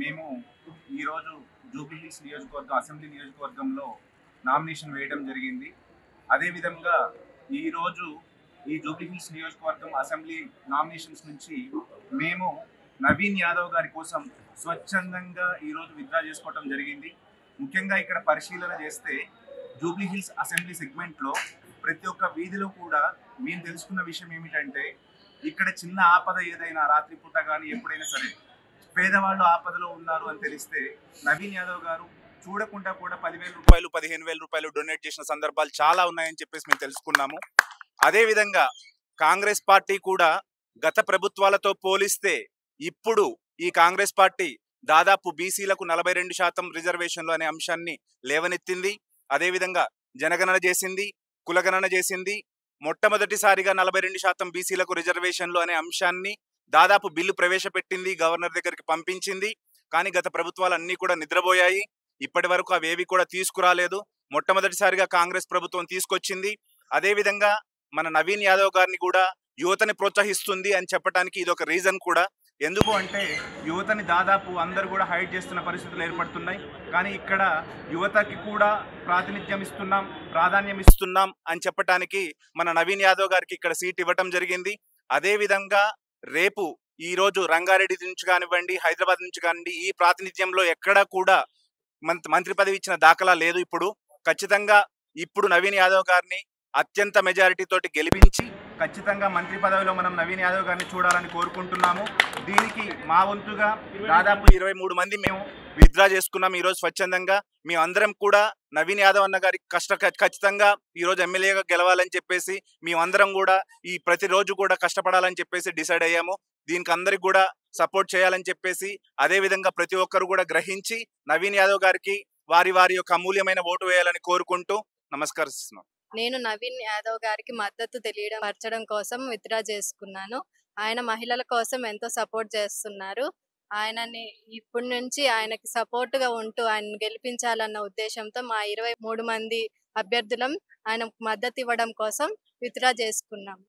మేము ఈరోజు జూబ్లీహిల్స్ నియోజకవర్గం అసెంబ్లీ నియోజకవర్గంలో నామినేషన్ వేయడం జరిగింది. అదేవిధంగా ఈరోజు ఈ జూబ్లీహిల్స్ నియోజకవర్గం అసెంబ్లీ నామినేషన్స్ నుంచి మేము నవీన్ యాదవ్ గారి కోసం స్వచ్ఛందంగా ఈరోజు విత్డ్రా చేసుకోవడం జరిగింది. ముఖ్యంగా ఇక్కడ పరిశీలన చేస్తే జూబ్లీహిల్స్ అసెంబ్లీ సెగ్మెంట్లో ప్రతి ఒక్క వీధిలో కూడా మేము తెలుసుకున్న విషయం ఏమిటంటే, ఇక్కడ చిన్న ఆపద ఏదైనా రాత్రి పూట కానీ ఎప్పుడైనా సరే పేదవాళ్ళు ఆపదలో ఉన్నారు అని తెలిస్తే నవీన్ యాదవ్ గారు చూడకుండా కూడా 10,000 రూపాయలు 15,000 రూపాయలు డొనేట్ చేసిన సందర్భాలు చాలా ఉన్నాయని చెప్పేసి మేము తెలుసుకున్నాము. అదేవిధంగా కాంగ్రెస్ పార్టీ కూడా గత ప్రభుత్వాలతో పోలిస్తే ఇప్పుడు ఈ కాంగ్రెస్ పార్టీ దాదాపు బీసీలకు 42% రిజర్వేషన్లు అనే అంశాన్ని లేవనెత్తింది. అదేవిధంగా జనగణన చేసింది, కులగణన చేసింది. మొట్టమొదటిసారిగా 42% బీసీలకు రిజర్వేషన్లు అనే అంశాన్ని దాదాపు బిల్లు ప్రవేశపెట్టింది, గవర్నర్ దగ్గరికి పంపించింది. కానీ గత ప్రభుత్వాలు అన్నీ కూడా నిద్రపోయాయి. ఇప్పటి వరకు అవేవి కూడా తీసుకురాలేదు. మొట్టమొదటిసారిగా కాంగ్రెస్ ప్రభుత్వం తీసుకొచ్చింది. అదేవిధంగా మన నవీన్ యాదవ్ గారిని కూడా యువతని ప్రోత్సహిస్తుంది అని చెప్పడానికి ఇది ఒక రీజన్ కూడా. ఎందుకు అంటే యువతని దాదాపు అందరూ కూడా హైడ్ చేస్తున్న పరిస్థితులు ఏర్పడుతున్నాయి. కానీ ఇక్కడ యువతకి కూడా ప్రాధాన్యం ఇస్తున్నాం అని చెప్పడానికి మన నవీన్ యాదవ్ గారికి ఇక్కడ సీట్ ఇవ్వటం జరిగింది. అదేవిధంగా రేపు ఈరోజు రంగారెడ్డి నుంచి కానివ్వండి, హైదరాబాద్ నుంచి కానివ్వండి, ఈ ప్రాతినిధ్యంలో ఎక్కడా కూడా మంత్రి పదవి ఇచ్చిన దాఖలా లేదు. ఖచ్చితంగా ఇప్పుడు నవీన్ యాదవ్ గారిని అత్యంత మెజారిటీ తోటి గెలిపించి ఖచ్చితంగా మంత్రి పదవిలో మనం నవీన్ యాదవ్ గారిని చూడాలని కోరుకుంటున్నాము. దీనికి మా వంతుగా దాదాపు 23 మంది మేము విత్డ్రా చేసుకున్నాం ఈరోజు స్వచ్ఛందంగా. మేమందరం కూడా నవీన్ యాదవ్ అన్న గారికి ఖచ్చితంగా ఈరోజు ఎమ్మెల్యేగా గెలవాలని చెప్పేసి మేమందరం కూడా ఈ ప్రతిరోజు కూడా కష్టపడాలని చెప్పేసి డిసైడ్ అయ్యాము. దీనికి అందరికి కూడా సపోర్ట్ చేయాలని చెప్పేసి, అదేవిధంగా ప్రతి ఒక్కరు కూడా గ్రహించి నవీన్ యాదవ్ గారికి వారి యొక్క అమూల్యమైన ఓటు వేయాలని కోరుకుంటూ నమస్కరిస్తున్నాం. నేను నవీన్ యాదవ్ గారికి మద్దతు పరచడం కోసం విత్డ్రా చేసుకున్నాను. ఆయన మహిళల కోసం ఎంతో సపోర్ట్ చేస్తున్నారు. ఆయనని ఇప్పటి నుంచి ఆయనకి సపోర్ట్గా ఉంటూ ఆయన గెలిపించాలన్న ఉద్దేశంతో మా 23 మంది అభ్యర్థులం ఆయన మద్దతు ఇవ్వడం కోసం విత్డ్రా చేసుకున్నాం.